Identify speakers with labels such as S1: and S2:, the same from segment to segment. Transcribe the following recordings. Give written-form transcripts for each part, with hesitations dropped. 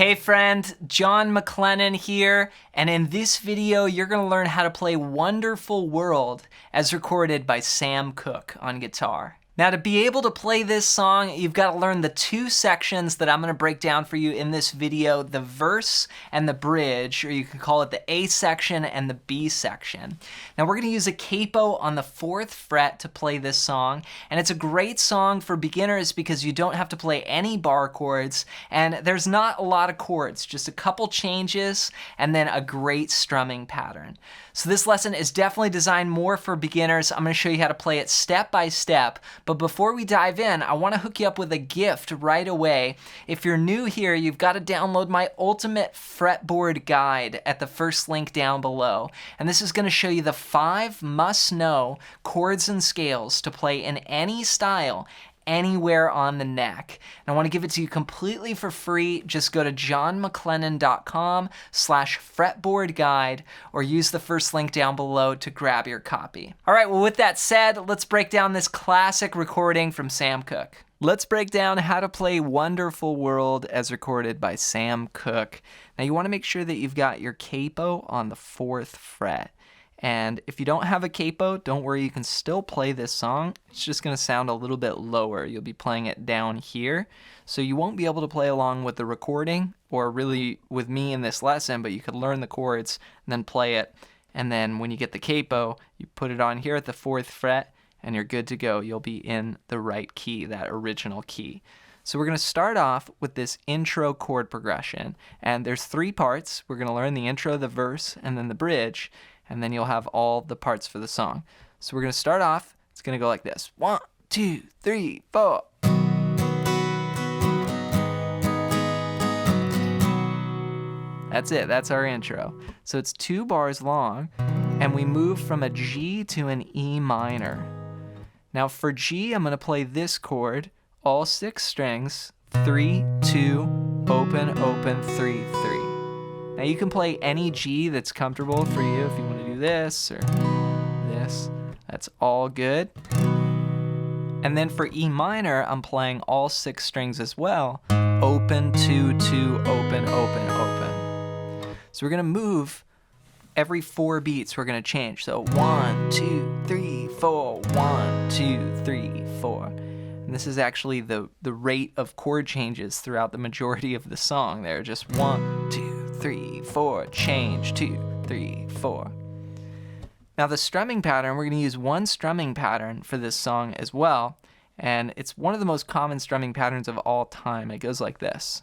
S1: Hey friend, John MacLennan here, and in this video you're going to learn how to play Wonderful World as recorded by Sam Cooke on guitar. Now to be able to play this song, you've got to learn the two sections that I'm going to break down for you in this video, the verse and the bridge, or you can call it the A section and the B section. Now we're going to use a capo on the 4th fret to play this song, and it's a great song for beginners because you don't have to play any bar chords, and there's not a lot of chords, just a couple changes, and then a great strumming pattern. So this lesson is definitely designed more for beginners. I'm going to show you how to play it step by step. But before we dive in, I want to hook you up with a gift right away. If you're new here, you've got to download my ultimate fretboard guide at the first link down below. And this is going to show you the 5 must-know chords and scales to play in any style, anywhere on the neck. And I want to give it to you completely for free. Just go to johnmaclennan.com/fretboard guide or use the first link down below to grab your copy. All right, well, with that said, let's break down this classic recording from Sam Cooke. Let's break down how to play Wonderful World as recorded by Sam Cooke. Now you want to make sure that you've got your capo on the 4th fret. And if you don't have a capo, don't worry, you can still play this song. It's just going to sound a little bit lower. You'll be playing it down here. So you won't be able to play along with the recording or really with me in this lesson, but you could learn the chords and then play it. And then when you get the capo, you put it on here at the 4th fret and you're good to go. You'll be in the right key, that original key. So we're going to start off with this intro chord progression. And there's 3 parts. We're going to learn the intro, the verse, and then the bridge. And then you'll have all the parts for the song. So we're going to start off, it's going to go like this. 1, 2, 3, 4. That's it, that's our intro. So it's 2 bars long, and we move from a G to an E minor. Now for G, I'm going to play this chord, all 6 strings, 3, 2, open, open, 3, 3. Now you can play any G that's comfortable for you if you want to do this or this. That's all good. And then for E minor, I'm playing all 6 strings as well. Open, 2, 2, open, open, open. So we're going to move every 4 beats. We're going to change. So 1, 2, 3, 4, 1, 2, 3, 4. And this is actually the rate of chord changes throughout the majority of the song there. Just 1, 2, 3, 4, change, 2, 3, 4. Now the strumming pattern, we're going to use one strumming pattern for this song as well, and it's one of the most common strumming patterns of all time. It goes like this.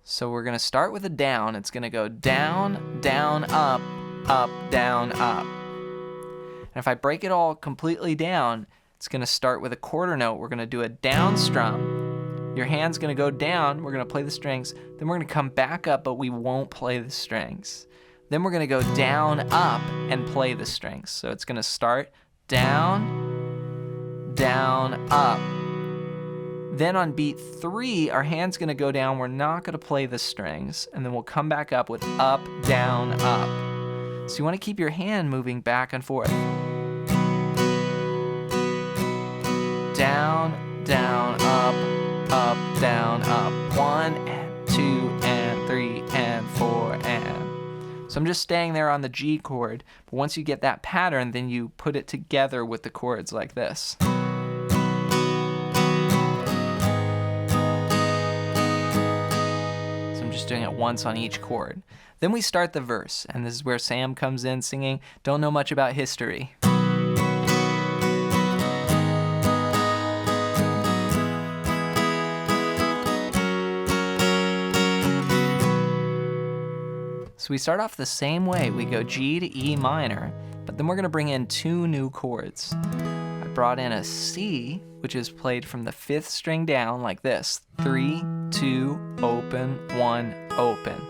S1: So we're going to start with a down. It's going to go down, down, up, up, down, up. And if I break it all completely down, it's going to start with a quarter note. We're going to do a down strum. Your hand's going to go down, we're going to play the strings, then we're going to come back up, but we won't play the strings. Then we're going to go down, up, and play the strings. So it's going to start down, down, up. Then on beat 3, our hand's going to go down, we're not going to play the strings, and then we'll come back up with up, down, up. So you want to keep your hand moving back and forth. Down, down, up, up, down, up, 1 and 2 and 3 and 4 and. So I'm just staying there on the G chord, but once you get that pattern, then you put it together with the chords like this. So I'm just doing it once on each chord. Then we start the verse, and this is where Sam comes in singing Don't Know Much About History. So we start off the same way. We go G to E minor, but then we're going to bring in 2 new chords. I brought in a C, which is played from the 5th string down like this. 3, 2, open, 1, open.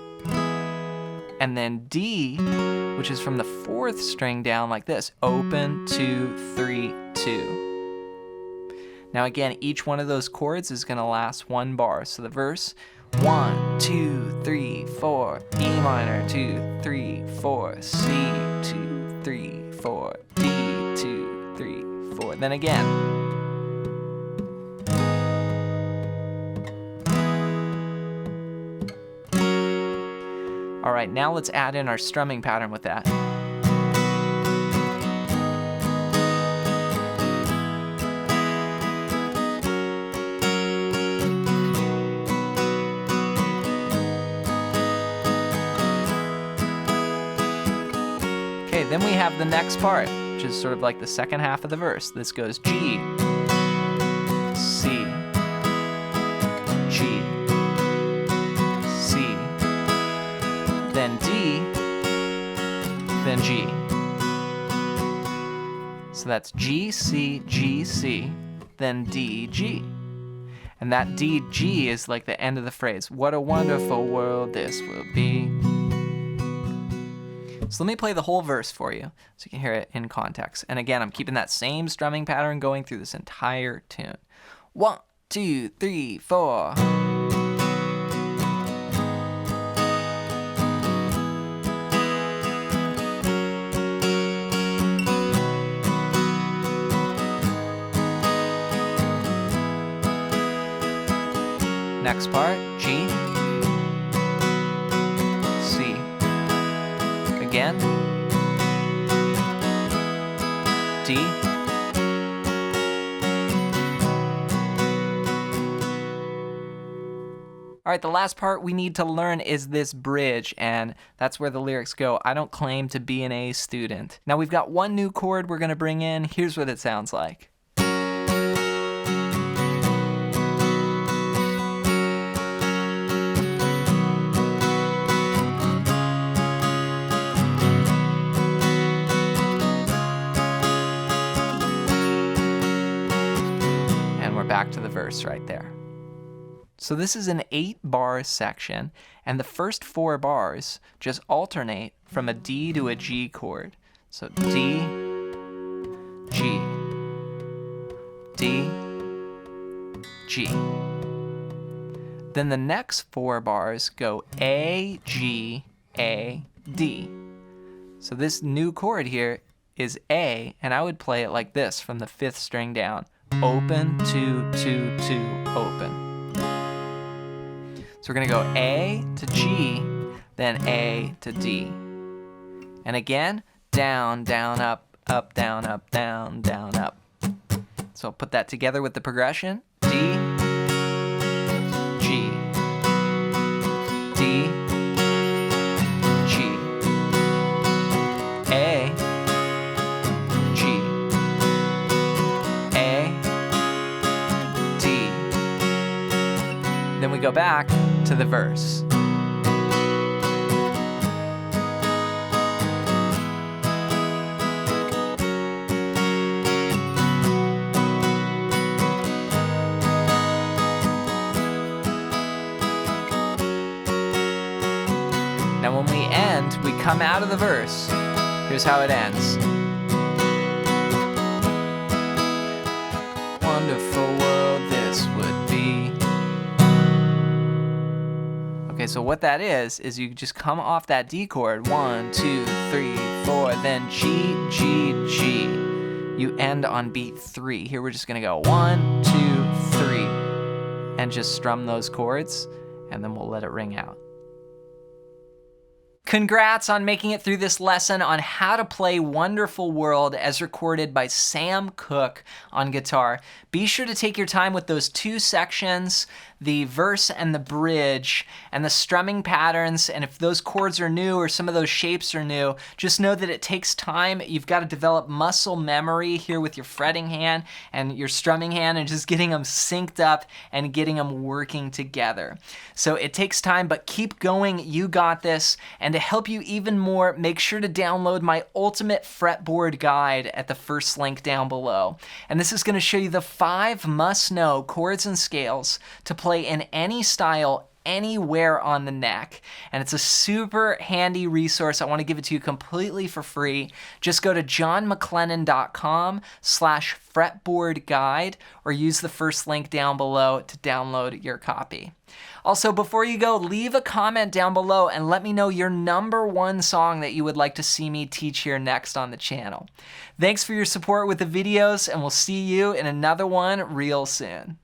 S1: And then D, which is from the 4th string down like this. Open, 2, 3, 2. Now again, each one of those chords is going to last 1 bar. So the verse, 1, 2, 3, 4, E minor, 2, 3, 4, C, 2, 3, 4, D, 2, 3, 4. Then again. right, now let's add in our strumming pattern with that. Okay, then we have the next part, which is sort of like the second half of the verse. This goes G, C, G, C, then D, then G. So that's G, C, G, C, then D, G. And that D, G is like the end of the phrase. What a wonderful world this will be. So let me play the whole verse for you so you can hear it in context. And again, I'm keeping that same strumming pattern going through this entire tune. 1, 2, 3, 4. Next part, G, C, again, D, all right, the last part we need to learn is this bridge, and that's where the lyrics go. I don't claim to be an A student. Now we've got one new chord we're gonna bring in. Here's what it sounds like. Back to the verse right there. So this is an 8-bar section, and the first 4 bars just alternate from a D to a G chord. So D, G, D, G. Then the next 4 bars go A, G, A, D. So this new chord here is A, and I would play it like this from the 5th string down. Open, 2, 2, 2, open. So we're gonna go A to G, then A to D. And again, down, down, up, up, down, up, down, down, up. So I'll put that together with the progression. D, G, D, G, A, G, A, D. Then we go back to the verse. Now when we end, we come out of the verse. Here's how it ends. Wonderful world this would be. Okay, so what that is you just come off that D chord, 1, 2, 3, 4, then G, G, G. You end on beat 3. Here we're just gonna go 1, 2, 3, and just strum those chords, and then we'll let it ring out. Congrats on making it through this lesson on how to play Wonderful World as recorded by Sam Cooke on guitar. Be sure to take your time with those 2 sections, the verse and the bridge, and the strumming patterns. And if those chords are new or some of those shapes are new, just know that it takes time. You've got to develop muscle memory here with your fretting hand and your strumming hand and just getting them synced up and getting them working together. So it takes time, but keep going. You got this. And to help you even more, make sure to download my ultimate fretboard guide at the first link down below. And this is going to show you the 5 must-know chords and scales to play in any style, anywhere on the neck. And it's a super handy resource. I want to give it to you completely for free. Just go to johnmclennan.com/fretboard guide or use the first link down below to download your copy. Also, before you go, leave a comment down below and let me know your #1 song that you would like to see me teach here next on the channel. Thanks for your support with the videos, and we'll see you in another one real soon.